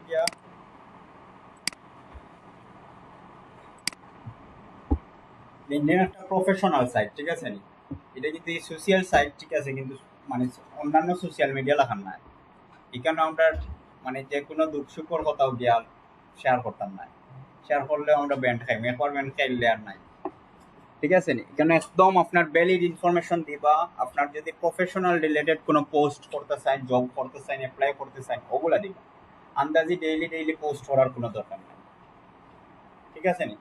গিয়া লিঙ্কডইন একটা professional site, ঠিক আছে নি? এটা কিন্তু সোশ্যাল সাইট, ঠিক আছে, কিন্তু মানে অন্যান্য সোশ্যাল মিডিয়া লাগান না। এখানে আমরা মানে যে কোনো দুঃখ সুখর কথাও গিয়া শেয়ার করতাম না। শেয়ার করলেও আমরা ব্যান্ড খাই, মেকর ব্যান্ড খাইলে আর নাই, ঠিক আছে নি? এখানে একদম আপনার ভ্যালিড ইনফরমেশন দিবা। আপনার যদি প্রফেশনাল রিলেটেড কোনো পোস্ট করতে চান, জব করতে চান, অ্যাপ্লাই করতে চান, ওগুলা দিবা। আন্দাজি ডেইলি ডেইলি পোস্ট করার কোনো দরকার নাই, ঠিক আছে নি?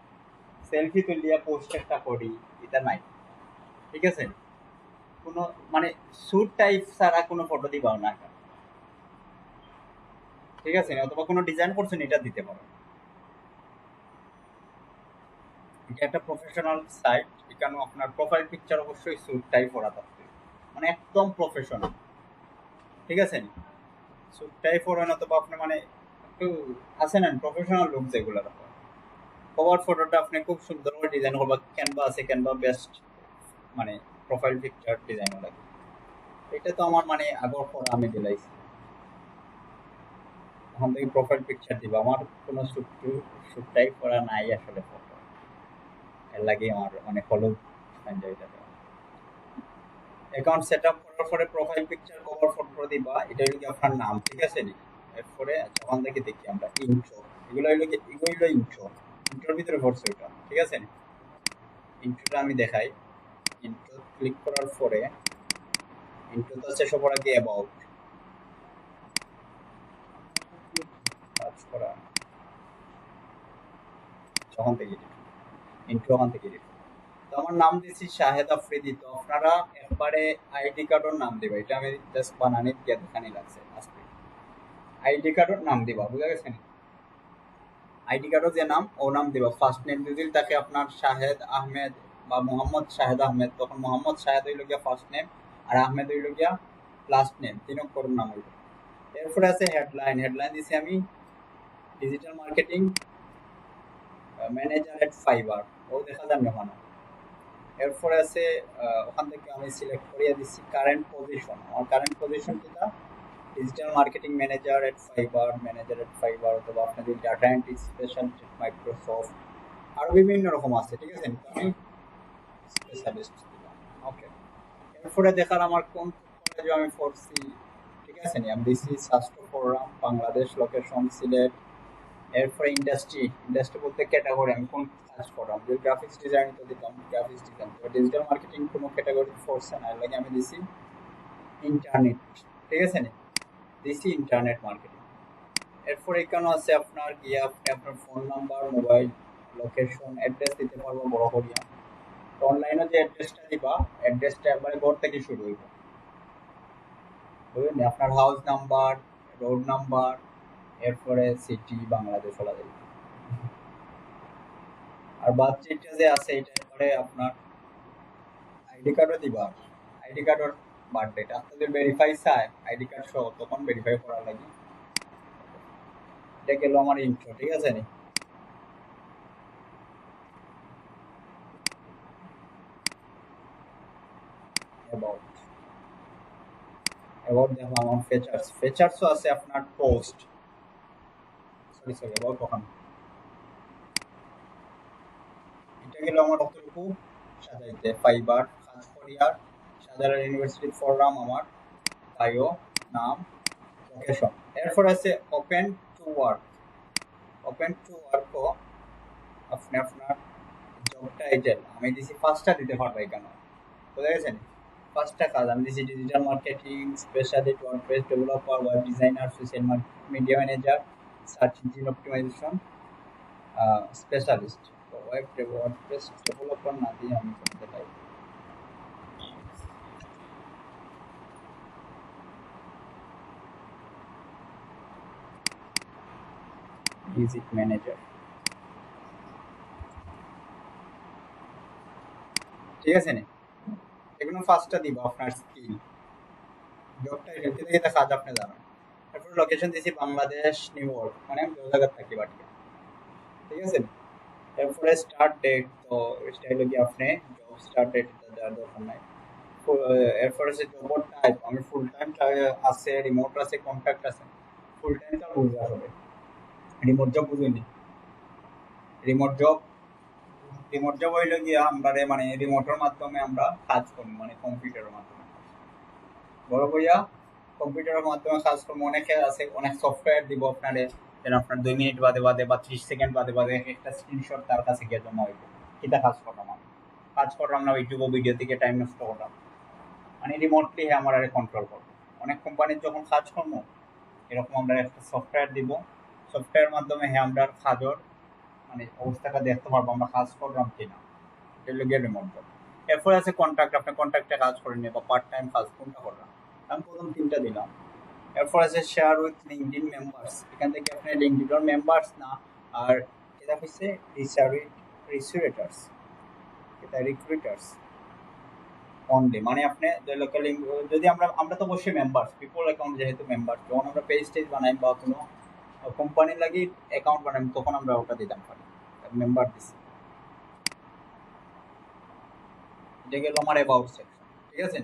সেলফি তুলিয়া পোস্ট একটা করি, এটা নাই, ঠিক আছে? কোনো মানে স্যুট টাইপ ছাড়া কোনো ফটো দিবাও না, ঠিক আছে? অথবা কোনো ডিজাইন করছেন, এটা দিতে পারো। এটা একটা প্রফেশনাল সাইট। এখানে আপনার প্রোফাইল পিকচার অবশ্যই স্যুট টাইপ করা থাকবে, মানে একদম প্রফেশনাল, ঠিক আছে? স্যুট টাইপ করেন, অথবা আপনি মানে একটু আছে না প্রফেশনাল লুক যেগুলো রাখো। কভার ফটোটা আপনি খুব সুন্দর করে ডিজাইন করবা, ক্যানভা আছে, ক্যানভা বেস্ট মানে প্রোফাইল পিকচার ডিজাইন লাগে। এটা তো আমার মানে আগর পর আমি দিলাইছি। এখন থেকে প্রোফাইল পিকচার দিবা। আমার কোনো শুট টাইপ করা নাই আসলে ফটো, এর লাগে আমার মানে ফলো এনজয়টা অ্যাকাউন্ট সেট আপ করার পরে প্রোফাইল পিকচার কভার ফটো দিবা। এটা হলো কি আপনার নাম, ঠিক আছে নি? এরপরে আচ্ছা ওখান থেকে দেখি আমরা ইন্ট্রো, এগুলো হলো কি, এগুলো হলো ইন্ট্রোর ভিতরে পড়ছে ওটা, ঠিক আছে? ইন্ট্রোটা আমি দেখাই। ইন্ট্রো ক্লিক করার পরে ইন্ট্রোতে আছে সবার আগে অ্যাবাউট কাজ করা, যখন থেকে ইন্ট্রো ওখান থেকে দিতে। তো আমার নাম দিয়েছি শাহেদ আফ্রিদি। তো আপনারা একবারে আইডি কার্ডের নাম দিবা। এটা আমি জাস্ট বানানি দিয়ে দেখানি লাগছে আজকে। আইডি কার্ডের নাম দিবা, বুঝা গেছে? আইডি কার্ডের যে নাম, ও নাম দিবা। ফার্স্ট নেম যদি থাকে আপনার শাহেদ আহমেদ বা মোহাম্মদ শাহেদ আহমেদ, তখন মোহাম্মদ শাহেদ হইল গিয়া ফার্স্ট নেম, আর আহমেদ হইল গিয়া লাস্ট নেম, তিন অক্ষরের নাম হইল। এরপরে আছে হেডলাইন। হেডলাইন দিছি আমি ডিজিটাল মার্কেটিং ম্যানেজার এট ফাইবার, ও দেখা যান না মানে। এরপরে আছে ওখান থেকে আমি সিলেক্ট করিয়া দিচ্ছি কারেন্ট পজিশন। আমার কারেন্ট পজিশন যেটা ডিজিটাল মার্কেটিং ম্যানেজার এট ফাইবার, অথবা আপনি যদি ডাটা এন্ট্রি স্পেশালিস্ট মাইক্রোসফট, আরো বিভিন্ন রকম আছে, ঠিক আছে? আমি স্পেশালিস্ট দিলাম, ওকে। এরপরে দেখার আমার কোন কলেজে আমি পড়ছি, ঠিক আছে নি? আমি দিচ্ছি স্বাস্থ্য প্রোগ্রাম বাংলাদেশ, লোকেশন সিলেট। এরপরে ইন্ডাস্ট্রি বলতে ক্যাটাগরি, আমি কোন কাজ করলাম। যদি গ্রাফিক্স ডিজাইন তো দিতাম গ্রাফিক্স ডিজাইন, তো ডিজিটাল মার্কেটিং কোনো ক্যাটাগরি ফোর্সে না, এর লাগে আমি দিছি ইন্টারনেট, ঠিক আছে নি? দিছি ইন্টারনেট মার্কেটিং। এরপর এখানে আছে আপনার গিয়া আপনি আপনার phone number, mobile, location, address দিতে পারবো বড় করিয়া। তো অনলাইনে যে অ্যাড্রেসটা দিবা, অ্যাড্রেসটা একবারে ঘর থেকে শুরু হইব, বুঝলেন? আপনার হাউস নাম্বার, রোড নাম্বার, এরপরে সিটি বাংলাদেশ বলা যাবে। আর বার্থডেটা যে আছে এটা একবারে আপনার আইডি কার্ডও দিবা। আইডি কার্ডের বার্থডেটা আপনাদের ভেরিফাই চায় আইডি কার্ড সহ, তখন ভেরিফাই করা লাগে। এটা গেল আমার ইন্ট্রো, ঠিক আছে নি? অ্যাবাউট অ্যাবাউট দেখলাম আমার ফিচার্সও আছে আপনার পোস্ট, সরি অ্যাবাউট কখন। এটা গেল আমার অতটুকু সাজাইতে ফাইবার কাজ করিয়ার সাজার ইউনিভার্সিটি পড়লাম আমার বায়ো, নাম, লোকেশন। এরপর আছে open to work. Open to ওয়ার্কও আপনি আপনার জব টাইটেল আমি দিছি পাঁচটা দিতে পারবো এখানে, বুঝা গেছেন? পাঁচটা কাজ আমি দিছি digital marketing specialist, WordPress developer, web designer, social media manager, search engine optimisation specialist. তো ওয়ার্ডপ্রেস ডেভেলপার না দিয়ে আমি করতে চাই ভিজিট ম্যানেজার, ঠিক আছে নি? এগুলো ফার্স্টটা দিব আপনার স্কিল, জব টাইটেল থেকে এটা কাজ আপনি জানেন। তারপর লোকেশন দিছি বাংলাদেশ, নিউ ইয়র্ক, মানে আমি দু জায়গা থাকি বাটিয়া, ঠিক আছে? এরপরে স্টার্ট ডেট, তো স্টাইল কি আপনি জব স্টার্ট ডেট দেওয়ার দরকার নাই। এরপরে আছে জব টাইপ, আমি ফুল টাইম আছে, রিমোট আছে, কন্ট্রাক্ট আছে। ফুল টাইম তো বুঝতে হবে, রিমোট জব বুঝুনি রিমোট জব রিমোট জব হইলো গিয়া আমরা মানে রিমোটের মাধ্যমে আমরা কাজ করি মানে কম্পিউটারের মাধ্যমে বড় বইয়া কম্পিউটারের মাধ্যমে কাজ করবো অনেকে আছে অনেক সফটওয়্যার দিব আপনারে যেন আপনার 2 মিনিট বাদে বাদে বা 30 সেকেন্ড বাদে বাদে একটা স্ক্রিনশট তার কাছে গিয়ে জমা হইব এটা কাজ করলাম আমি কাজ করলাম না ইউটিউব ভিডিও থেকে টাইম নষ্ট করলাম মানে রিমোটলি আমার আরে কন্ট্রোল করবো অনেক কোম্পানির যখন কাজ করবো এরকম আমরা একটা সফটওয়্যার দিব সফটওয়্যার মাধ্যমে আমরা কাজর মানে অবস্থাটা দেখতে পারবো আমরা কাজ করলাম কিনা এটা গিয়ে রিমোট জব এরপরে আছে কন্ট্রাক্ট আপনি কন্ট্রাক্টে কাজ করে নিয়ে বা পার্ট টাইম কাজ কোনটা করলাম আমি প্রথম 3টা দিলাম এরপর আছে শেয়ার উইথ লিঙ্কডিন মেম্বার্স এখান থেকে আপনি লিঙ্কডিনের মেম্বার্স না আর এটা হচ্ছে রিসিউরেটার্স এটা রিক্রুটার্স অনলি মানে আপনি লোকাল যদি আমরা তো অবশ্যই মেম্বার্স পিপল অ্যাকাউন্ট যেহেতু মেম্বার্স যখন আমরা পেজ টেজ বানাই বা কোনো কোম্পানি লাগি অ্যাকাউন্ট বানাই তখন আমরা ওটা দিতাম পারি মেম্বার দিছি এটা গেল আমার অ্যাবাউট সেকশন ঠিক আছে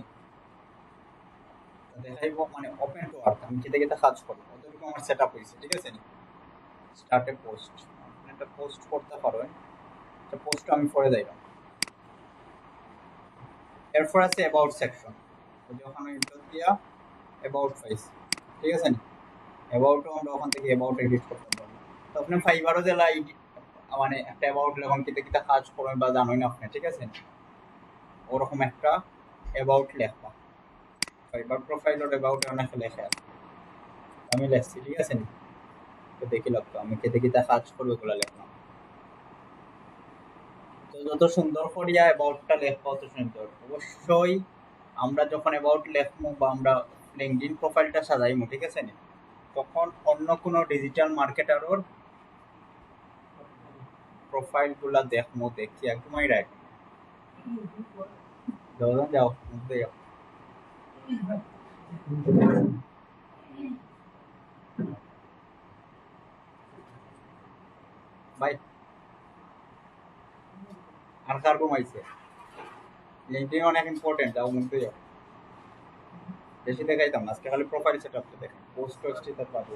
দেখাইব মানে ওপেন টু ওয়ার্ক আমি কেটে কেটে কাজ করবো অতটুকু আমার সেট আপ হয়েছে ঠিক আছে স্টার্টে পোস্ট একটা পোস্ট করতে পারো একটা পোস্ট আমি করে দিলাম এরপর আছে অ্যাবাউট সেকশন যখন আমি ইন্টার দিয়া অ্যাবাউট ফাইস ঠিক আছে অ্যাবাউটও আমরা ওখান থেকে অ্যাবাউট এডিট করতে পারবো তো আপনি ফাইবারও দিলা মানে একটা অ্যাবাউট যখন কেটে কেটে কাজ করবেন বা জানোই না আপনি ঠিক আছে ওরকম একটা অ্যাবাউট লেখবা ফাইবার প্রোফাইলের অ্যাবাউট অনেক লেখা আছে আমি লেখছি ঠিক আছে তো দেখি লাগতো আমি কেটে কেটে কাজ করবো ওগুলো লেখলাম তো যত সুন্দর করিয়া অ্যাবাউটটা লেখবা অত সুন্দর অবশ্যই আমরা যখন অ্যাবাউট লেখবো বা আমরা লিঙ্কডিন প্রোফাইলটা সাজাইমু ঠিক আছে তখন অন্য কোনো ডিজিটাল মার্কেটারোর প্রোফাইলগুলা দেখবো দেখি একদমই রাখ যাও যাও ভাই আর কার ঘুমাইছে লিঙ্কডিন অনেক ইম্পর্টেন্ট যাও মুখতে যাও বেশি দেখাইতাম না আজকে খালি প্রোফাইল সেট আপটা দেখেন পোস্ট টোস্ট তার পাবে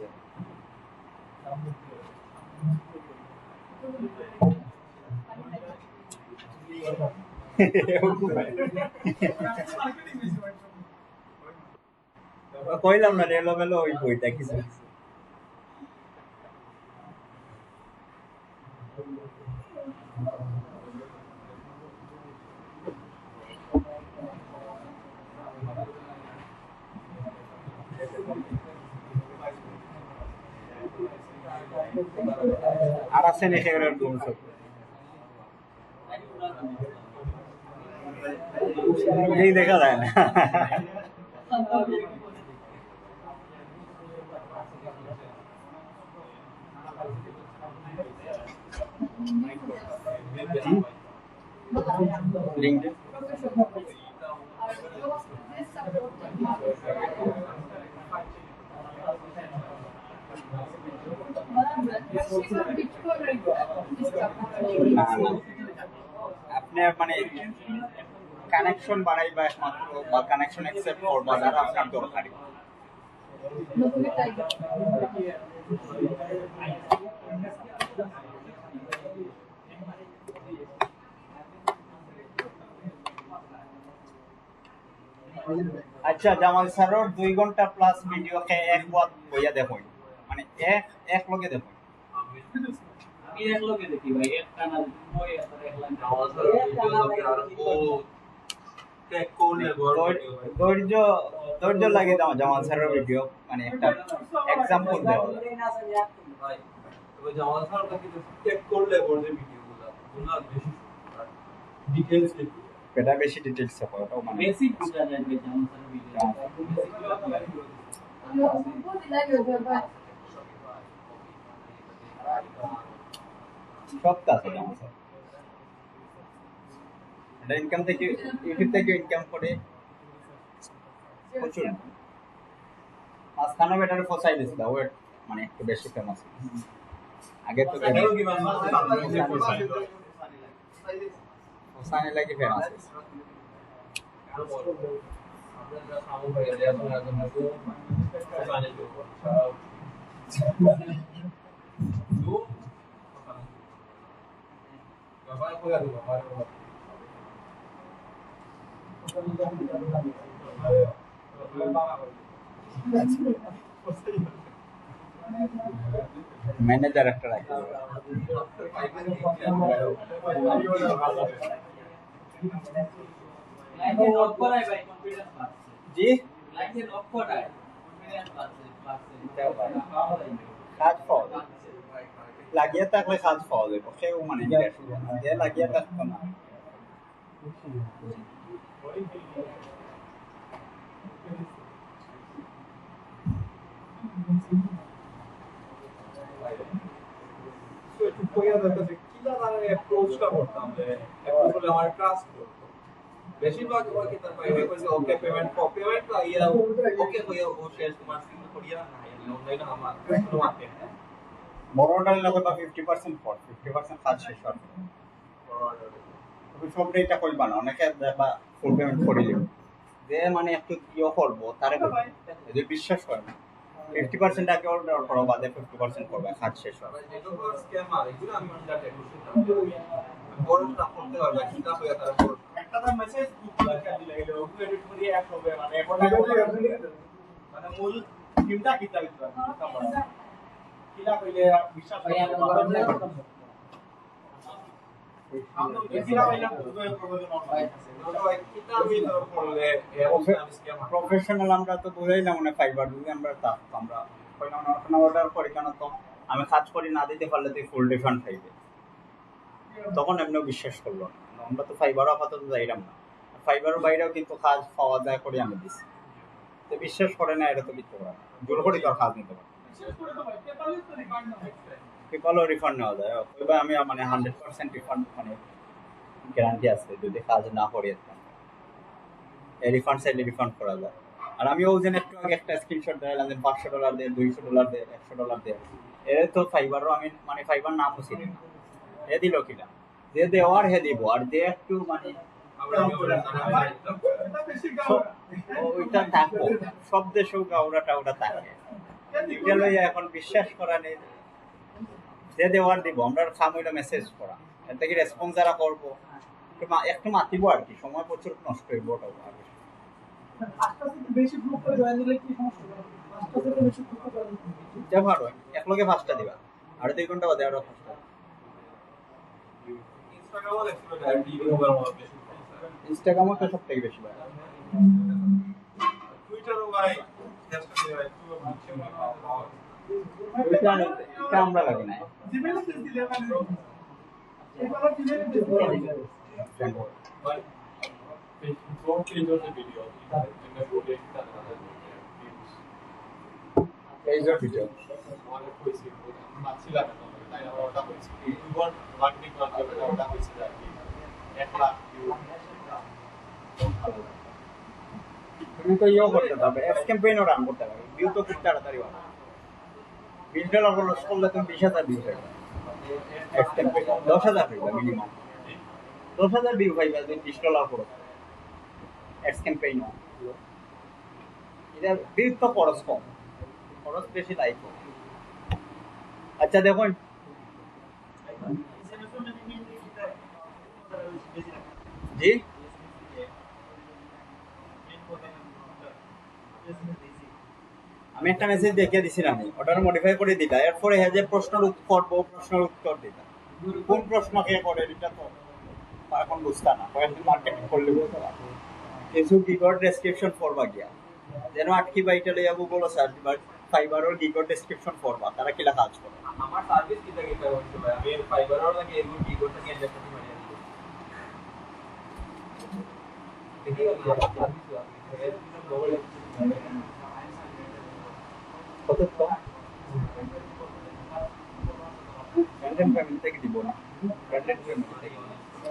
কইলাম না রেলো মেলো ওই বইটা কিছু আর আছে না সেগুলোর গুণ সব এই দেখা যায় না লিঙ্কডিন আপনার মানে কানেকশন বাড়াইবা একমাত্র বা কানেকশন অ্যাকসেপ্ট করবা যারা আপনার দরকারি আচ্ছা জামাল স্যারের 2 ঘন্টা প্লাস ভিডিও কে এক বাদ বইয়া দেখো মানে এক লগে দেখো আমি এক লগে দেখি ভাই একটা না বই একটা দেখলাম ধৈর্য ধৈর্য লাগে জামাল স্যারের ভিডিও মানে একটা এক্সাম্পল দেওয়া ভাই তবে জামাল স্যার কাছে চেক করলে বোর্ডের ভিডিওগুলো ওগুলো বেশি ডিটেইলস এটা বেশি ডিটেইলস আছে ওটাও মানে বেসিক বুঝা যায় ভাই জামাল স্যারের ভিডিও সব আছে জামাল স্যার এটা ইনকাম থেকে ইউটিউব থেকে ইনকাম করে প্রচুর মাঝখানে বেটারে ফসাই দিছিল ওয়েট মানে একটু বেশি ফেমাস আগে তো ফসানে লাগে ফেমাস আপনারা ভাই কইয়া দিব ভাই ম্যানেজার একটা রাখি লাইনে লক করাই ভাই কনফিডেন্স বাড়ছে জি লাইনে লক করাই কনফিডেন্স বাড়ছে কাজ পাওয়া যায় লাগিয়ে থাকলে কাজ পাওয়া যাবে কেউ মানে যে লাগিয়ে থাকতো না একটু কইয়া দরকার যে কিলা তারা অ্যাপ্রোচটা করতাম যে অ্যাপ্রোচ হলে আমার ট্রাস্ট করতো বেশিরভাগ ওরা কি তার বাইরে কইছে ওকে পেমেন্ট তো ইয়া ওকে কইয়া ও শেষ তোমার সিম করিয়া না অনলাইনে আমার তোমাকে বড়টার লাগে বা 50% ফর 50% কাজ শেষ হবে তুমি সব ডেটা কইবা না অনেকে বা ফুল পেমেন্ট করে দিবে যে মানে একটু ইয়ে করবো তারে যদি বিশ্বাস করে না 50% আগে অর্ডার করো বাদে 50% করবে কাজ শেষ হবে যেটা তো স্ক্যামার এগুলো আমি মনে রাখতে বড়টা করতে পারবে কিটা হইয়া তারা বড় একটা তো মেসেজ গ্রুপে দিলে এলো গ্রুপে এডিট করে এক হবে মানে এখন মানে মূল টিমটা কিতা দিতে পারবে কিলা কইলে বিশ্বাস ভাই আমি করতে গরম পারবে লাগছে আমরা কিলা কইলে বুঝবে প্রবলেম হয় কিটা হইয়া করলে আমি স্ক্যামার প্রফেশনাল আমরা তো বুঝাইলাম মানে ফাইবার যদি আমরা তা আমরা কইনা অর্ডার করি কেন তো আমি কাজ করি না দিতে পারলে তুই ফুল রিফান্ড পাইবে তখন এমনিও বিশ্বাস করলো না আমরা তো ফাইবারও আপাতত যাইলাম না ফাইবারের বাইরেও কিন্তু কাজ পাওয়া যায় করে আমি দিছি তো বিশ্বাস করে না এটা তো কিছু করার না। জোর করে তো আর কাজ নিতে পারে পেপালও রিফান্ড নেওয়া যায় ওইবার আমি মানে 100% রিফান্ড মানে গ্যারান্টি আছে যদি কাজ না করি এই রিফান্ড চাইলে রিফান্ড করা যায় আর আমি ওই দিন একটু আগে একটা স্ক্রিনশট দিলাম যে $500 দে $200 দে $100 দে এর তো ফাইবারও আমি মানে ফাইবার নাম ছিল না এ দিল কিনা যে দেওয়ার হে দিব আর যে একটু মানে ওইটা থাকবো সব দেশেও গাউরাটা ওটা থাকে এটা লইয়া এখন বিশ্বাস করা নেই যে দেওয়ার দিব আমরা খামইটা মেসেজ করা এর থেকে রেসপন্স যারা করবো একটু মাতিব আর কি সময় প্রচুর নষ্ট হইব ওটা আস্তে আস্তে বেশি গ্রুপ করে জয়েন দিলে কি সমস্যা হবে আস্তে আস্তে বেশি গ্রুপ করে জয়েন যা ভালো এক লগে 5টা দিবা আর 2 ঘন্টা বাদে আরো 5টা ইনস্টাগ্রামও দেখছিল ডাইরেক্ট ইউটিউবার মতো বেশি ইনস্টাগ্রামও তো সবথেকে বেশি ভাই টুইটারও ভাই চেষ্টা করে ভাই তুই এটা আমরা লাগি না জিমেলে দিলে মানে এগুলো জিমেলে দিলে ভাই ফেসবুক পেজ হচ্ছে ভিডিও এটা বলে এটা এই যে ভিডিও আমাদের কইছি মাছিলা না তাই আমরা ওটা কইছি ইউটিউবার মার্কেটিং করতে ওটা কইছি যে 1 লাখ ভিউ তুমি তো ইয়ে করতে পারবে এক্স ক্যাম্পেইনও রান করতে পারবে ভিউ তো খুব তাড়াতাড়ি হয় $20 লস করলে তুমি 20,000 ভিউ পাবে এক্স ক্যাম্পেইন 10,000 পাইবে মিনিমাম 10,000 ভিউ পাইবে যদি $20 করো এক্স ক্যাম্পেইন এটা ভিউ তো খরচ কম খরচ বেশি লাইক আচ্ছা দেখুন জি আমি একটা মেসেজ দেখিয়ে দিছিলাম ওটার মডিফাই করে দিলা এরপরে হ্যাঁ যে প্রশ্নের উত্তর দিতা কোন প্রশ্ন কে করে এটা তো এখন বুঝতা না কয়েকদিন মার্কেটিং করলে বুঝতে পারবে কিছু গিগর ডেসক্রিপশন পড়বা গিয়া যেন আটকি বাইটা লইয়া গুগল সার্চ বা ফাইবারের গিগর ডেসক্রিপশন পড়বা তারা কিলা কাজ করে আমার সার্ভিস কিটা কিটা হচ্ছে ভাই আমি ফাইবারও লাগে এগুলো কি করতে গিয়ে দেখতে পারি দেখি কত তো কন্টেন্ট ফ্যামিলি থেকে দিব না কন্টেন্ট ফ্যামিলি থেকে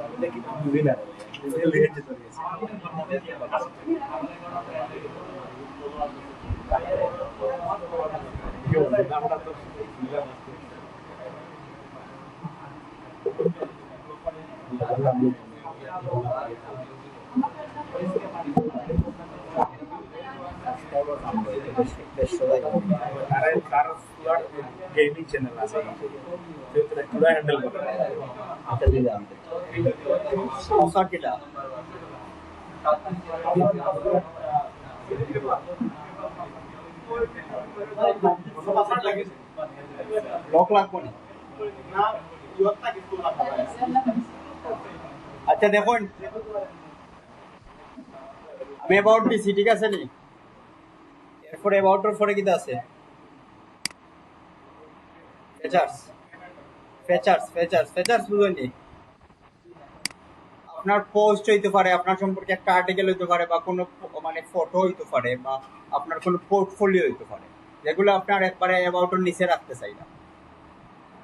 আমি দেখি বুঝি না লিখে যেতে গেছে আমরা তো গেমিং চ্যানেল আছে সেটা পুরো হ্যান্ডেল করে আচ্ছা দিদা স্পন্সর কিটা লক লাগবো না না ইয়ত্তা কিছু না আচ্ছা দেখুন আমি অ্যাবাউট দিছি ঠিক আছে নি এরপরে অ্যাবাউটের পরে কিটা আছে ফেচার্স বুঝলেন নি আপনার পোস্ট হইতে পারে আপনার সম্পর্কে একটা আর্টিকেল হইতে পারে বা কোনো মানে ফটো হইতে পারে বা আপনার কোনো পোর্টফোলিও হইতে পারে যেগুলো আপনার একবারে অ্যাবাউটের নিচে রাখতে চাই না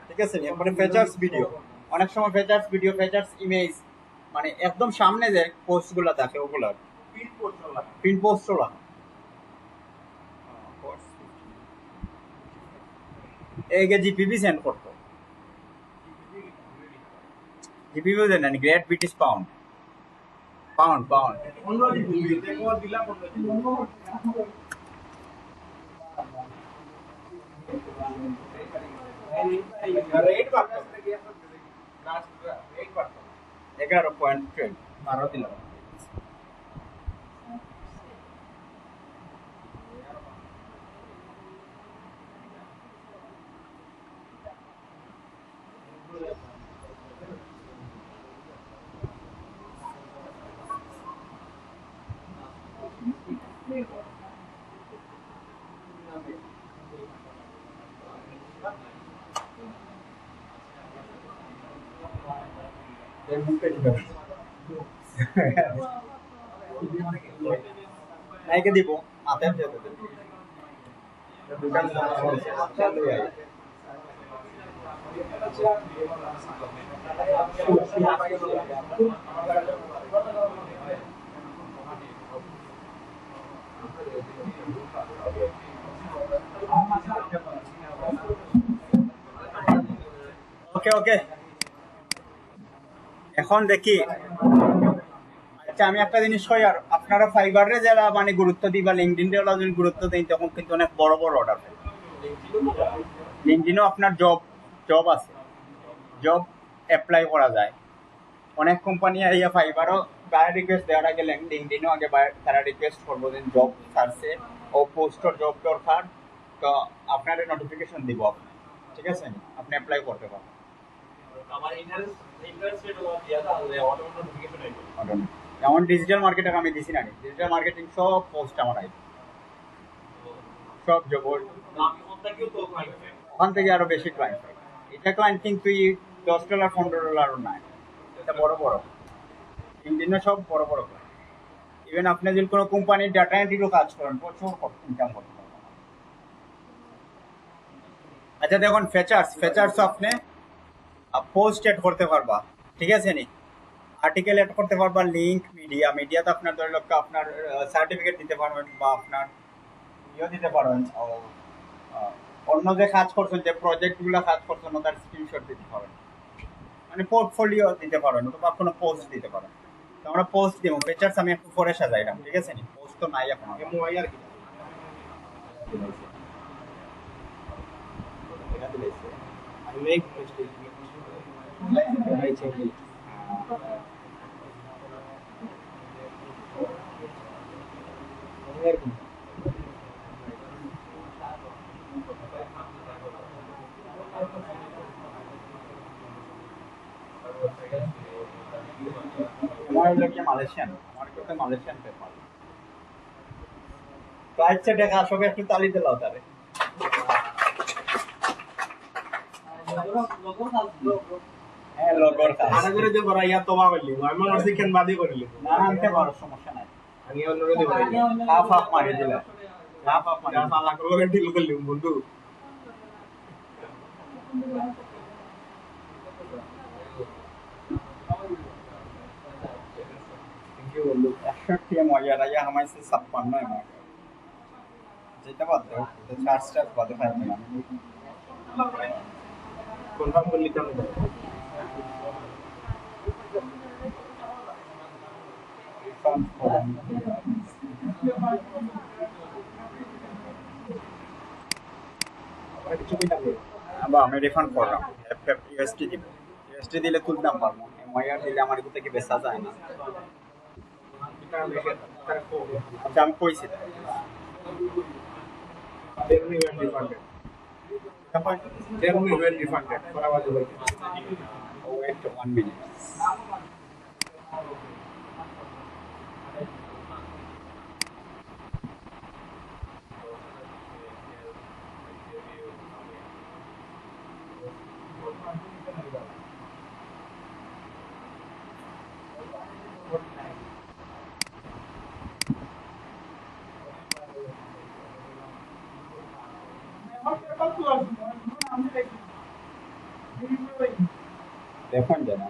ঠিক আছে নি এরপরে ফেচার্স ভিডিও অনেক সময় ফেচার্স ইমেজ মানে একদম সামনে যে পোস্টগুলো থাকে ওগুলো পিন পোস্টও লাগে এগে জিপিপি সেন্ড করতো জিপিপি জানেন গ্রেট ব্রিটিশ পাউন্ড অন্য দিদি দেখো দিলা রেট বাড়ছে কি আছে লাস্ট রেট বাড়ছে 11.12 12 দিলাম নাইকে দিব মাথায় যেতে দেব দোকান চালু হয় ওকে এখন দেখি আচ্ছা আমি একটা জিনিস কই আর আপনারা ফাইবারে যারা মানে গুরুত্ব দিবা লিঙ্কডইনে ওরা যদি গুরুত্ব দেন তখন কিন্তু অনেক বড় অর্ডার পাই লিঙ্কডইনও আপনার জব আছে জব অ্যাপ্লাই করা যায় অনেক কোম্পানি আইয়া ফাইবারও বায়ার রিকোয়েস্ট দেওয়ার আগে লিঙ্কডইনও আগে তারা রিকোয়েস্ট করবো যে জব ছাড়ছে ও পোস্টর জব দরকার তো আপনার নোটিফিকেশন দিব ঠিক আছে আপনি অ্যাপ্লাই করতে পারেন আমার ইন্টারেস্ট রেট হলো দিয়া তাহলে অটো নোটিফিকেশন আইবে যেমন ডিজিটাল মার্কেটার আমি দিছি না ডিজিটাল মার্কেটিং সব পোস্ট আমার আইবে সব জব আমি ওটাকেও তো পাইবে ওখান থেকে আরো বেশি ক্লায়েন্ট পাই এটা ক্লায়েন্ট কিন্তু $10 $15 নাই এটা বড় লিঙ্কডইনে সব বড় ইভেন আপনি যদি কোনো কোম্পানির ডাটা এন্ট্রিরও কাজ করেন প্রচুর ইনকাম করতে পারবেন আচ্ছা দেখুন ফেচার্স আপনি পোস্ট এড করতে পারবা ঠিক আছে নি আর্টিকেল এড করতে পারবা লিঙ্ক মিডিয়াতে আপনার ধরে লোক আপনার সার্টিফিকেট দিতে পারবেন বা আপনার দিতে পারবেন অন্য যে কাজ করছেন যে প্রজেক্টগুলো কাজ করছেন তার স্ক্রিনশট দিতে পারেন মানে পোর্টফোলিও দিতে পারেন অথবা কোনো পোস্ট দিতে পারেন তো আমরা পোস্ট দিব ফিচার্স আমি একটু পরে সাজাইলাম ঠিক আছে নি পোস্ট তো নাই এখন এমওআই আর কি I make mistake. I change it. Malaysian paper flight সে দেখা সবে একটু তালি দিলাও তারে হ্যাঁ লগর কাজ আনা করে যে বড় ইয়া তোমা বললি আমি মনে হচ্ছে কেন বাদি করিলি না আনতে পারো সমস্যা নাই আমি অন্যরে দিব হাফ মারি দিলা হাফ মারি যা সালা করব ডিল করলি বন্ধু थैंक यू बंधु 61 মজা রাজা हमारे 56 है मार যেটা বাদ দাও এটা 4 স্টার বাদে ফাইল না কনফার্ম করলি কেন কিছু কি থাকে আবার আমি রিফান্ড করলাম ইউএসটি দিব ইউএসটি দিলে তুলতাম পারবো এমআইআর দিলে আমার এগুলো থেকে বেচা যায় না এটা দেখে তার কোড আচ্ছা আমি কইছি তাই। they will be refunded they will be refunded for our delivery Wait 1 minute. দেখুন জানা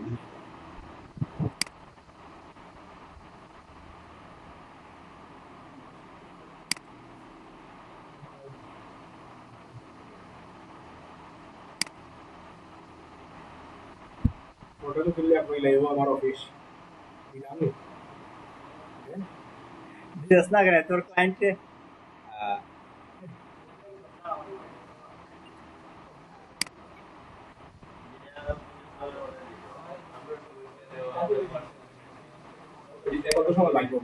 হোটেলে দিলে আপনি লাইভ আমার অফিস দিলামই দিস না কেন তোর ক্লায়েন্টে কত সময় লাগবে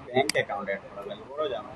ব্যাংক অ্যাকাউন্ট অ্যাড করা লাগে বড় জানো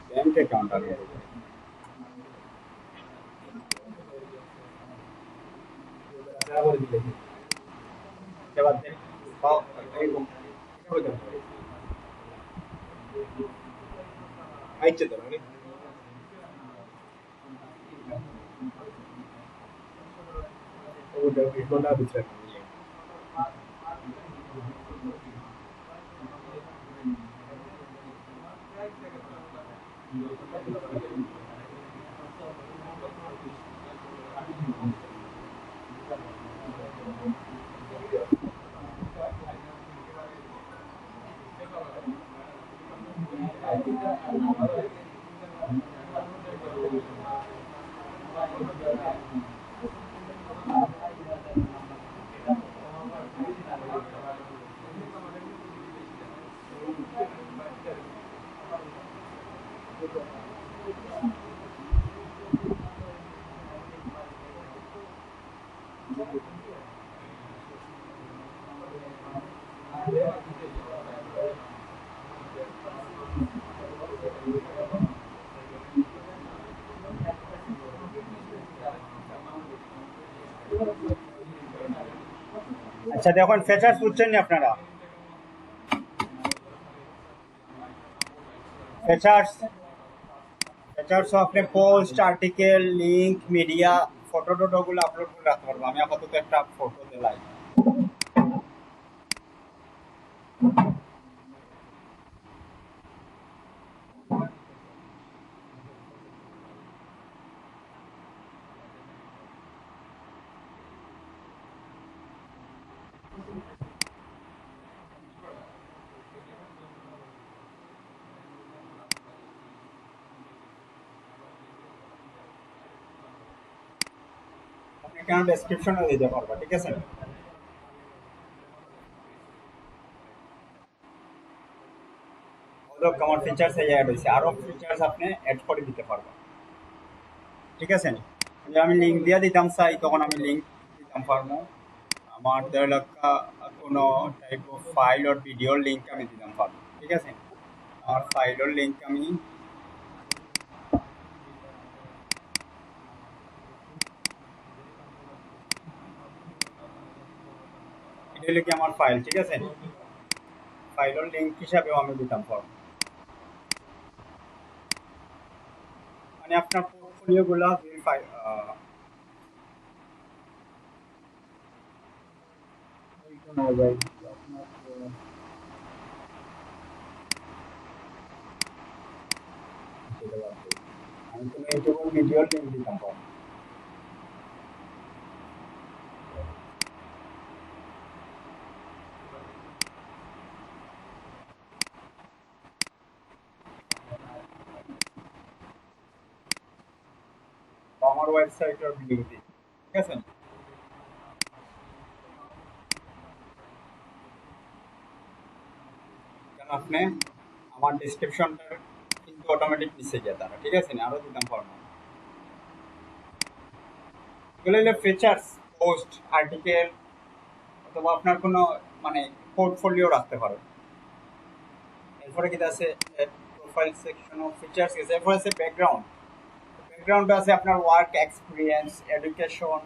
ব্যাংক অ্যাকাউন্ট আগে বরাবর দিলে এবার দেখ পাও আইছে তো নাকি ওটা কোনটা বিচার আচ্ছা দেখুন ফিচার্স বুঝছেন না আপনারা ফিচার্স ফিচার্স আপনি post article link media photo টটোগুলো আপলোড করে রাখতে পারবো আমি আপাতত একটা ফটো দিলাই আপনি কেন ডেসক্রিপশনে দিতে পারবা ঠিক আছে ওগুলো আমার ফিচার্স এই অ্যাড হয়েছে আরো ফিচার্স আপনি অ্যাড করে দিতে পারবেন ঠিক আছে যদি আমি লিঙ্ক দিয়ে দিতাম চাই তখন আমি লিঙ্ক দিতাম পারবো আমার 1.5 লাখ কোনো টাইপ অফ ফাইল আর ভিডিওর লিঙ্ক আমি দিতাম পারবো ঠিক আছে আমার ফাইলের লিঙ্ক আমি এটা হলো কি আমার ফাইল ঠিক আছে ফাইলের লিঙ্ক হিসাবেও আমি দিতাম ফর্ম, মানে আপনার পোর্টফোলিও গুলা ভেরিফাই আমি কোনো ইউটিউবের ভিডিওর লিঙ্ক দিতাম ফর্ম। আমার ওয়েবসাইটের লিঙ্ক দিই, ঠিক আছে? কারণ আপনি আমার ডেসক্রিপশনটা কিন্তু অটোমেটিক নিচে যায় তারা, ঠিক আছে? আরো দিতাম ফর্ম। এগুলো হলো ফিচার্স, পোস্ট, আর্টিকেল, অথবা আপনার কোনো মানে পোর্টফোলিও রাখতে পারেন। এরপরে কি আছে প্রোফাইল সেকশন অফ ফিচার্স, এরপরে আছে ব্যাকগ্রাউন্ড। ব্যাকগ্রাউন্ডে আছে আপনার work experience, education,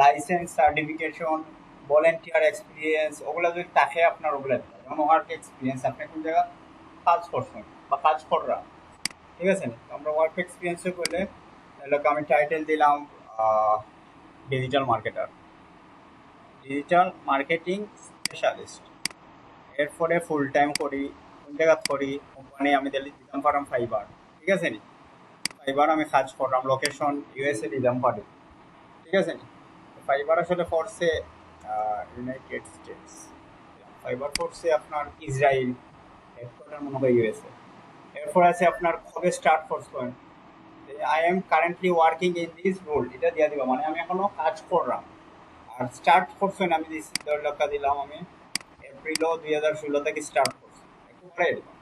licence, certification, volunteer experience, ওগুলো যদি থাকে আপনার ওগুলো যেমন ওয়ার্ক এক্সপিরিয়েন্স, আপনি কোন জায়গা কাজ করছেন বা কাজ কররা, ঠিক আছে? আমরা ওয়ার্ক এক্সপিরিয়েন্সে করলে এলাকা আমি টাইটেল দিলাম digital marketer, digital marketing specialist. এরপরে ফুল টাইম করি, কোন জায়গা করি, কোম্পানি আমি দিলাম পারাম ফাইবার, ঠিক আছে নি? ফাইবার আমি কাজ করলাম, লোকেশন ইউএসএ দিলাম পারি, ঠিক আছে নি? ফাইবার আসলে ফোর্সে ইউনাইটেড স্টেটস, ফাইবার ফোর্সে আপনার ইসরায়েল, হেডকোয়ার্টার মনে হয় ইউএসএ। এরপর আছে আপনার কবে স্টার্ট করছেন, I am currently working in this role, এটা দিয়ে দিবা, মানে আমি এখনো কাজ করলাম। আর স্টার্ট করছেন আমি দিছি 10 টাকা দিলাম, আমি এপ্রিল 2016 থেকে স্টার্ট করছি, একটু পরে দিবা,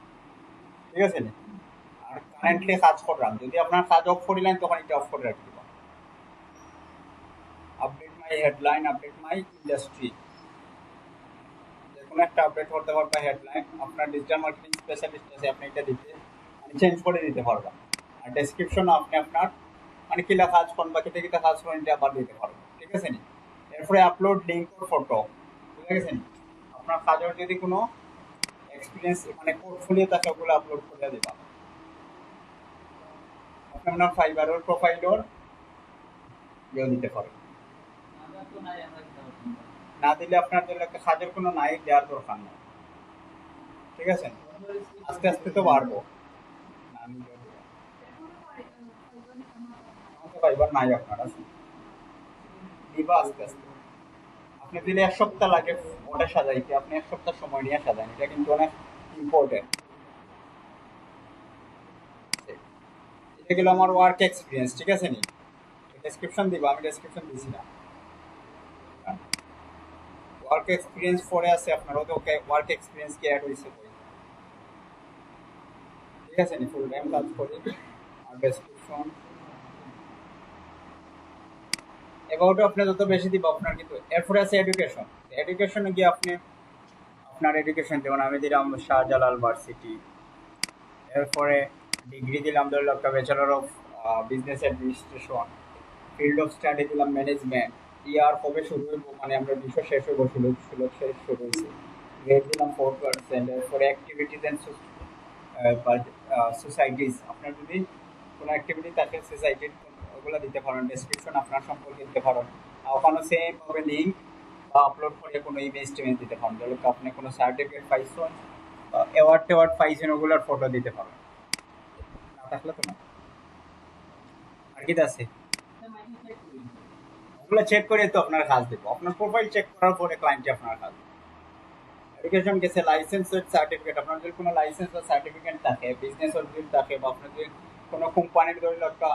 ঠিক আছে নি? আর কারেন্টলি কাজ করলাম, যদি আপনার কাজ অফ করিলেন তখন এটা অফ করে রাখি দিবা। আপডেট মাই হেডলাইন, আপডেট মাই ইন্ডাস্ট্রি, যে কোনো একটা আপডেট করতে পারবা হেডলাইন। আপনার ডিজিটাল মার্কেটিং স্পেশালিস্ট আছে, আপনি এটা দিতে মানে চেঞ্জ করে দিতে পারবেন। আর ডেসক্রিপশন আপনি আপনার মানে কিলা কাজ করুন বা কিটা কিটা কাজ করেন এটা আবার দিতে পারবেন, ঠিক আছে নি? এরপরে আপলোড লিঙ্ক ও ফটো, ঠিক আছে নি? আপনার কাজের যদি কোনো এক্সপিরিয়েন্স মানে পোর্টফোলিও থাকে ওগুলো আপলোড করে দিবা। আপনি আপনার ফাইবারের প্রোফাইলর ইয়ে দিতে পারেন। আমরা তো নাই আমরা দিতে পারবো না। না দিলে আপনার জন্য একটা কাজের কোনো নাই দেওয়ার দরকার নেই, ঠিক আছে? আস্তে আস্তে তো বাড়বো। না নিলেও দিবা। আমার তো ফাইবার নাই আপনার আছে, দিবা আস্তে আস্তে। আপনি দিলে 1 সপ্তাহ লাগে ওটা সাজাইতে, আপনি 1 সপ্তাহ সময় নিয়ে সাজান, এটা কিন্তু অনেক ইম্পর্টেন্ট। এটা গেল আমার ওয়ার্ক এক্সপিরিয়েন্স, ঠিক আছে নি? ডেসক্রিপশন দিবা, আমি ডেসক্রিপশন দিছি না। ওয়ার্ক এক্সপিরিয়েন্স পরে আছে আপনার, ওকে ওয়ার্ক এক্সপিরিয়েন্স কি অ্যাড হইছে কই, ঠিক আছে নি? ফুল টাইম কাজ করি। আর ডেসক্রিপশন অ্যাবাউট আপনি যত বেশি দিব আপনার কিন্তু। এরপরে আছে এডুকেশন, এডুকেশনে গিয়ে আপনি আপনার এডুকেশন, যেমন আমি দিলাম শাহজালাল ভার্সিটি। এরপরে ডিগ্রি দিলাম ধরো একটা bachelor of business administration, field of study দিলাম ম্যানেজমেন্ট। ইয়ার কবে শুরু হইব, মানে আমরা বিশ্ব শেষ হইব, সুলভ সুলভ শেষ শুরু হয়েছে, গ্রেড দিলাম 4%। এরপরে অ্যাক্টিভিটিস অ্যান্ড সোসাইটিস, আপনার যদি কোনো অ্যাক্টিভিটি থাকে সোসাইটির ওগুলো দিতে পারেন। ডেসক্রিপশন আপনার সম্পর্কে দিতে পারেন। আর ওখানে সেম ভাবে লিঙ্ক বা আপলোড করে কোনো ইমেজ টিমেজ দিতে পারেন, যেগুলো আপনি কোনো সার্টিফিকেট পাইছেন, অ্যাওয়ার্ড টেওয়ার্ড পাইছেন, ওগুলোর ফটো দিতে পারেন। না থাকলে তো না। আর কি আছে, এটা মাইকে চেক করি। ওগুলো চেক করে তো আপনার কাজ দেবো। আপনার প্রোফাইল চেক করার পরে ক্লায়েন্টে আপনার কাজ দেবে। এডুকেশন গেছে, লাইসেন্স সার্টিফিকেট, আপনার যদি কোনো লাইসেন্স বা সার্টিফিকেট থাকে, বিজনেস যদি থাকে, বা আপনার যদি কোনো কোম্পানির ধরুন একটা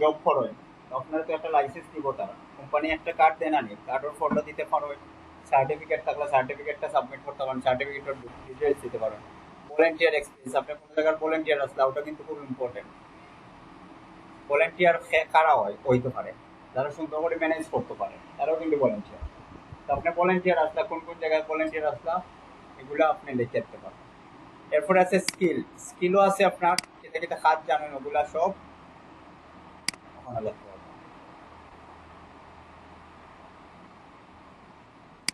জব করেন, তো আপনার তো একটা লাইসেন্স দিব, তারা কোম্পানি একটা কার্ড দেন, আনি কার্ডের ফটো দিতে পারবেন। সার্টিফিকেট থাকলে সার্টিফিকেটটা সাবমিট করতে পারেন, সার্টিফিকেটের ডিটেলস দিতে পারেন। ভলেন্টিয়ার এক্সপিরিয়েন্স, আপনি কোনো জায়গার ভলেন্টিয়ার আসলে ওটা কিন্তু খুব ইম্পর্টেন্ট। ভলেন্টিয়ার কারা হয় হইতে পারে, যারা সুন্দর করে ম্যানেজ করতে পারে, তারাও কিন্তু ভলেন্টিয়ার। তো আপনি ভলেন্টিয়ার আসলা, কোন কোন জায়গায় ভলেন্টিয়ার আসলা, এগুলো আপনি লিখে রাখতে পারবেন। এরপরে আছে স্কিল, স্কিলও আছে আপনার, যেটা যেটা কাজ জানেন ওগুলা সব ওখানে লিখতে পারবেন।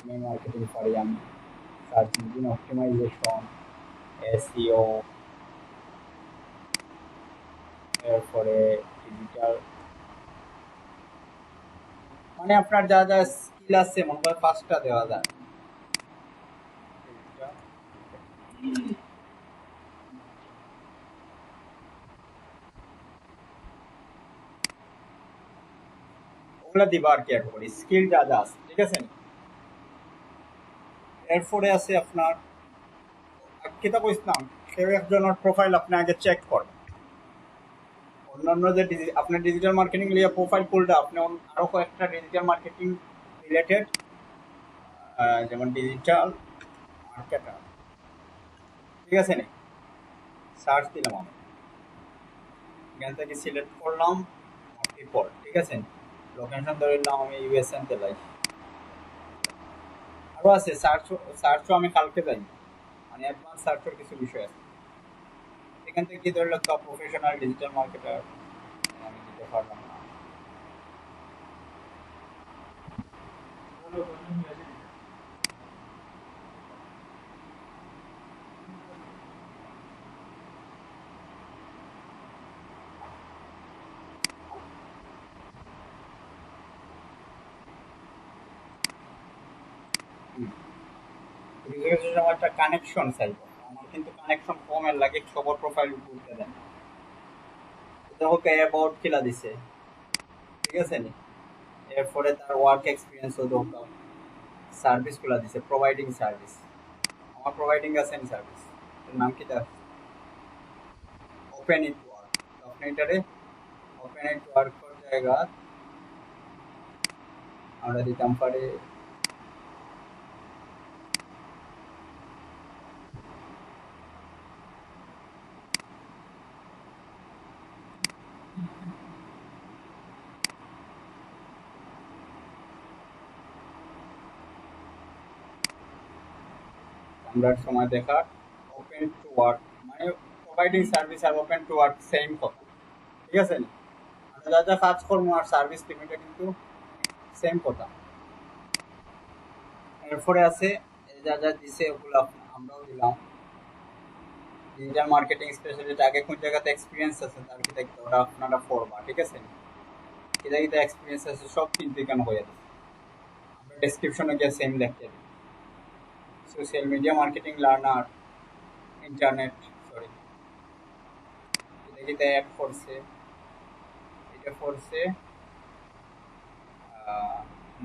আমি মার্কেটিং পারি, আমি সার্চ ইঞ্জিন অপটিমাইজেশন, এসইও, এরপরে ডিজিটাল, মানে আপনার যা যা স্কিল আছে মনে হয় পাঁচটা দেওয়া যায়। ওগুলা দিবা আর কি এক করে স্কিল যা যা আছে, ঠিক আছে। এরপরে আছে আপনার কিতাব ইসলাম, কেউ একজনের প্রোফাইল আপনি আগে চেক করেন। অন্যান্য যে আপনার ডিজিটাল মার্কেটিং লিয়ে প্রোফাইল খুলটা আপনি আরো কয়েকটা ডিজিটাল মার্কেটিং রিলেটেড, যেমন ডিজিটাল মার্কেটার, ঠিক আছে নি, সার্চ দিলাম আমি, এখান থেকে সিলেক্ট করলাম পিপল, ঠিক আছে। লোকেশন ধরে নিলাম আমি ইউএসএন তেলাই। আরো আছে সার্চও আমি কালকে যাই, মানে অ্যাডভান্স সার্চের কিছু বিষয় আছে। এখান থেকে কি ধরে রাখতে প্রফেশনাল ডিজিটাল মার্কেটার আমি দিতে পারলাম না। কিছু সময় একটা কানেকশন চাইবো, আমার কিন্তু কানেকশন কমের লাগে, সবার প্রোফাইল খুলতে দেন। দেখো কে অ্যাবাউট কিলা দিছে, ঠিক আছে নি। এরপরে তার ওয়ার্ক এক্সপিরিয়েন্সও দরকার, সার্ভিস গুলা দিছে, প্রোভাইডিং সার্ভিস, আমার প্রোভাইডিং আছে সার্ভিস, এর নাম কি তার ওপেন ইট ওয়ার্ক। আপনি এটারে ওপেন ইট ওয়ার্ক কর জায়গা আমরা দিতাম পারে আমরা সময় দেখার ওপেন টু ওয়ার্ক, মানে প্রোভাইডিং সার্ভিস আর ওপেন টু ওয়ার্ক সেম কথা, ঠিক আছে নি। আমরা যা যা কাজ করবো আর সার্ভিস লিমিটে কিন্তু সেম কথা। এরপরে আছে যা যা দিছে ওগুলো আমরাও দিলাম। ডিজিটাল মার্কেটিং স্পেশালিস্ট, আগে কোন জায়গাতে এক্সপিরিয়েন্স আছে তার কি দেখতে ওটা আপনারা পড়বা, ঠিক আছে। কি জায়গাতে এক্সপিরিয়েন্স আছে সব কিন্তু এখানে হয়ে যাবে, আমরা ডেসক্রিপশনে গিয়ে সেম দেখতে দিই। Social media marketing learner, internet, sorry এটা অ্যাড করছে, এটা করছে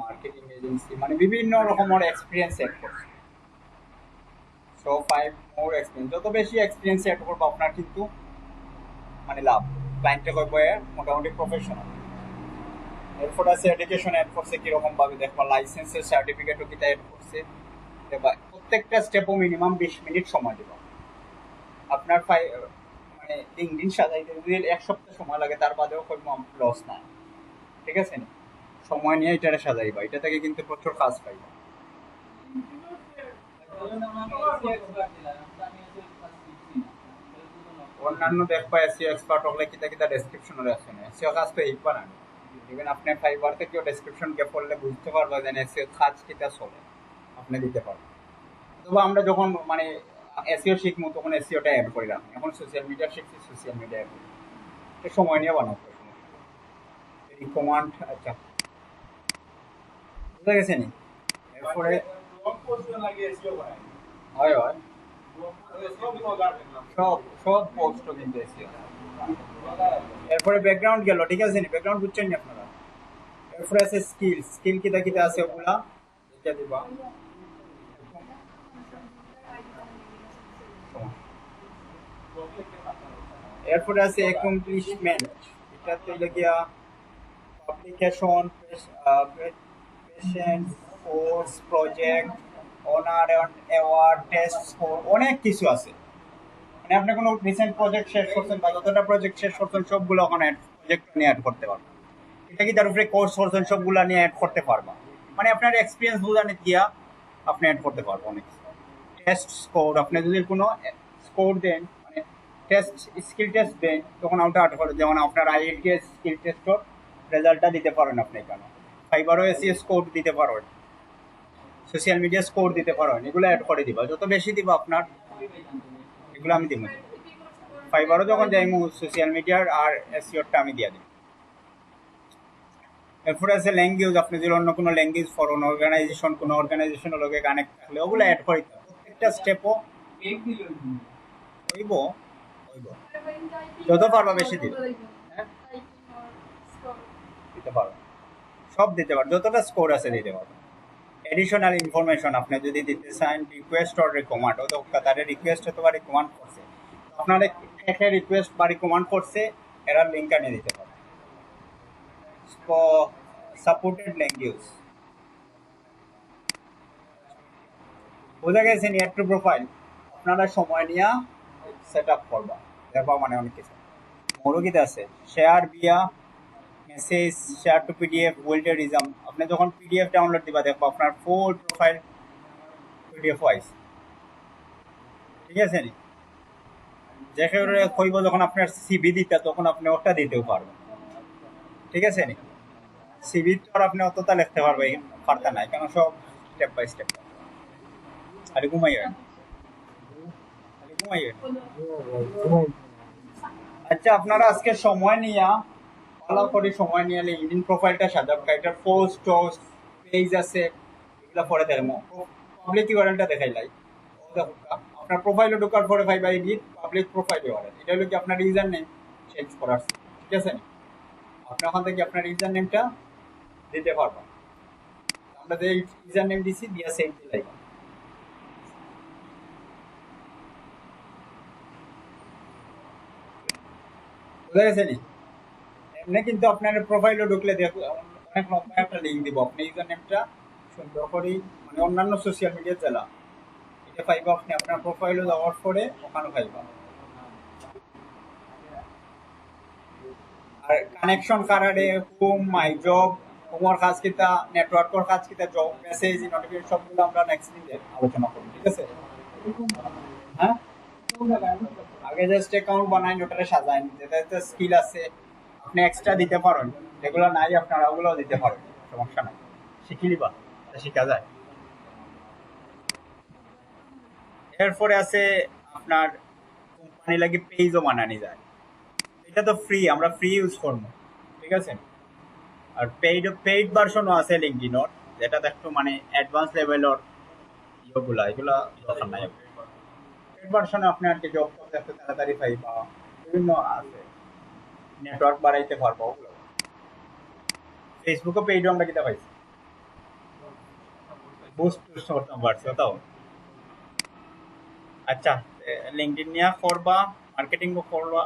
মার্কেটিং এজেন্সি, মানে বিভিন্ন রকমের এক্সপিরিয়েন্স অ্যাড করছে। সো 5 মোর এক্সপিরিয়েন্স, যত বেশি এক্সপিরিয়েন্স অ্যাড করবো আপনার কিন্তু মানে লাভ, ক্লায়েন্টে কইবো মোটামুটি প্রফেশনাল। এরপর আছে এডুকেশন অ্যাড করছে, কিরকম ভাবে দেখবা লাইসেন্সের সার্টিফিকেটও কিটা অ্যাড করছে। প্রত্যেকটা স্টেপও মিনিমাম 20 মিনিট সময় দেব। আপনার মানে লিঙ্কডিন সাজাইতে যদি 1 সপ্তাহ সময় লাগে তার বাদেও কোনো লস নাই, ঠিক আছে। সময় নিয়ে এটা সাজাইবা, এটা থেকে কিন্তু প্রচুর কাজ পাইবা। অন্যান্য দেখবা এসইও এক্সপার্ট হলে কিতা কিতা ডেসক্রিপশনে আছে না, এসইও কাজ তো হিকবা না। ইভেন আপনি ফাইবার থেকেও ডেসক্রিপশন কে পড়লে বুঝতে পারবা যে এসইও কাজ কিতা চলে, আপনি দিতে পারবেন। তবে আমরা যখন মানে এসইও শিখবো তখন এসইওটা অ্যাড করে রাখবো, এখন সোশ্যাল মিডিয়া শিখছি সোশ্যাল মিডিয়া অ্যাড করি, এটা সময় নিয়ে বানাবো কমান্ড। আচ্ছা বুঝা গেছে নি। এরপরে হয় হয় সব সব পোস্ট কিন্তু এসিও। এরপরে ব্যাকগ্রাউন্ড গেল, ঠিক আছে নি, ব্যাকগ্রাউন্ড বুঝছেন নি আপনারা। এরপরে আছে স্কিল, স্কিল কিতা কিতা আছে ওগুলা এটা দিবা। এরপরে আছে অ্যাকমপ্লিশমেন্ট, এটাতে লাগিয়া publication, patient, course, project, honour, award, test score, অনেক কিছু আছে। মানে আপনি কোনো রিসেন্ট প্রজেক্ট শেষ করছেন বা যতটা প্রজেক্ট শেষ করছেন সবগুলো ওখানে প্রজেক্ট নিয়ে অ্যাড করতে পারবেন। এটা কি তার উপরে কোর্স করছেন সবগুলো নিয়ে অ্যাড করতে পারবা, মানে আপনার এক্সপিরিয়েন্স বোঝানো গিয়া আপনি অ্যাড করতে পারবেন অনেক। টেস্ট স্কোর, আপনি যদি কোনো স্কোর দেন মানে টেস্ট স্কিল টেস্ট দেন তখন ওটা অ্যাড করে, যেমন আপনার আইএলটিএস স্কিল টেস্টর রেজাল্টটা দিতে পারেন আপনি এখানে। ফাইবারও এসিএস স্কোর দিতে পারেন। সোশ্যাল মিডিয়া স্কোর দিতে পারেন, এগুলো অ্যাড করে দিবা, যত বেশি দিবা আপনার এগুলো আমি দিব। ফাইবারও যখন যাইমু সোশ্যাল মিডিয়ার আর এসইওটা আমি দিয়ে দিই। এরপরে আছে ল্যাঙ্গুয়েজ, আপনি যদি অন্য কোনো ল্যাঙ্গুয়েজ ফরেন অর্গানাইজেশন, কোনো অর্গানাইজেশনের লগে কানেক্ট থাকলে ওগুলো অ্যাড করে দিতে হবে। প্রত্যেকটা স্টেপও এক দিল হইব হইব, যত পারবা বেশি দিবে, হ্যাঁ দিতে পারো, সব দিতে পারো, যতটা স্কোর আছে দিতে পারো। এডিশনাল ইনফরমেশন আপনি যদি দিতে চান, রিকোয়েস্ট অর রিকমান্ড, ও তো তাদের রিকোয়েস্ট অথবা রিকমান্ড করছে, আপনার একটা রিকোয়েস্ট বা রিকমান্ড করছে, এরা লিঙ্ক আনিয়ে দিতে পারে। সাপোর্টেড ল্যাঙ্গুয়েজ বোঝা গেছে নি, একটু প্রোফাইল আপনারা সময় নিয়ে সেট আপ করবা, দেখবা মানে অনেক কিছু মরুগিতে আছে। শেয়ার বিয়া মেসেজ, শেয়ার টু পিডিএফ, ওয়েল্টারিজম, আপনি যখন পিডিএফ ডাউনলোড দিবা দেখবা আপনার ফুল প্রোফাইল পিডিএফ ওয়াইজ, ঠিক আছে নি। যে কইব যখন আপনার সিভি দিতে, তখন আপনি ওটা দিতেও পারবেন, ঠিক আছে নি। সিভি তো আর আপনি অতটা লিখতে পারবে পারতা নাই, কেন সব স্টেপ বাই স্টেপ। আরে ঘুমাইবেন, আরে ঘুমাইবেন। আচ্ছা, আপনারা আজকে সময় নিয়ে ভালো করে সময় নিয়ে লিঙ্কডিন প্রোফাইলটা সাজাবো, এটার পোস্ট টোস্ট পেজ আছে, এগুলা পরে দেখবো। পাবলিক ইউআরএলটা দেখাইলাই, ও দেখো আপনার প্রোফাইলে ঢোকার পরে ভাই ভাই এডিট পাবলিক প্রোফাইল ইউআরএল, এটা হলো কি আপনার ইউজার নেম চেঞ্জ করার, ঠিক আছে। আপনি ওখান থেকে আপনার ইউজার নেমটা দিতে পারবেন, আমরা যে ইউজার নেম দিছি দিয়া সেভ দিলাই। বুঝা গেছে নি। এমনি কিন্তু আপনার প্রোফাইলে ঢুকলে দেখো অনেক লম্বা একটা লিঙ্ক দিব, আপনি ইউজার নেমটা সুন্দর করে মানে অন্যান্য সোশ্যাল মিডিয়া চালা, এটা পাইবা আপনি আপনার প্রোফাইলে যাওয়ার পরে ওখানে পাইবা। আর কানেকশন কারারে হোম, মাই জব, হোমওয়ার্ক কাজ কিতা, নেটওয়ার্কের কাজ কিতা, জব মেসেজ, নোটিফিকেশন সবগুলো আমরা নেক্সট দিনে আলোচনা করব, ঠিক আছে। হ্যাঁ, আগে জাস্ট অ্যাকাউন্ট বানাই, ওটারে সাজাইন, যেটাতে স্কিল আছে আপনি এক্সট্রা দিতে পারেন, যেগুলো নাই আপনারা ওগুলোও দিতে পারেন, সমস্যা নাই, শিখিলিবা, শিখা যায়। এরপরে আছে আপনার কোম্পানি লাগে পেজও বানানি যায়, এটা তো ফ্রি, আমরা ফ্রি ইউজ করবো, ঠিক আছে। আর পেইড ভার্সনও আছে লিঙ্কডিনর, যেটা একটু মানে অ্যাডভান্স লেভেলের ইয়েগুলা, এগুলা দরকার নাই। পেইড ভার্সনে আপনি আর কি জব করতে একটু তাড়াতাড়ি পাইবা, বিভিন্ন আছে, নেটওয়ার্ক বাড়াইতে পারবো ওগুলো। ফেসবুকে পেইড আমরা কিতা পাইছি, বুস্ট টুস্ট করতাম পারছি তাও। আচ্ছা, লিঙ্কডিন নিয়ে করবা, মার্কেটিংও করবা,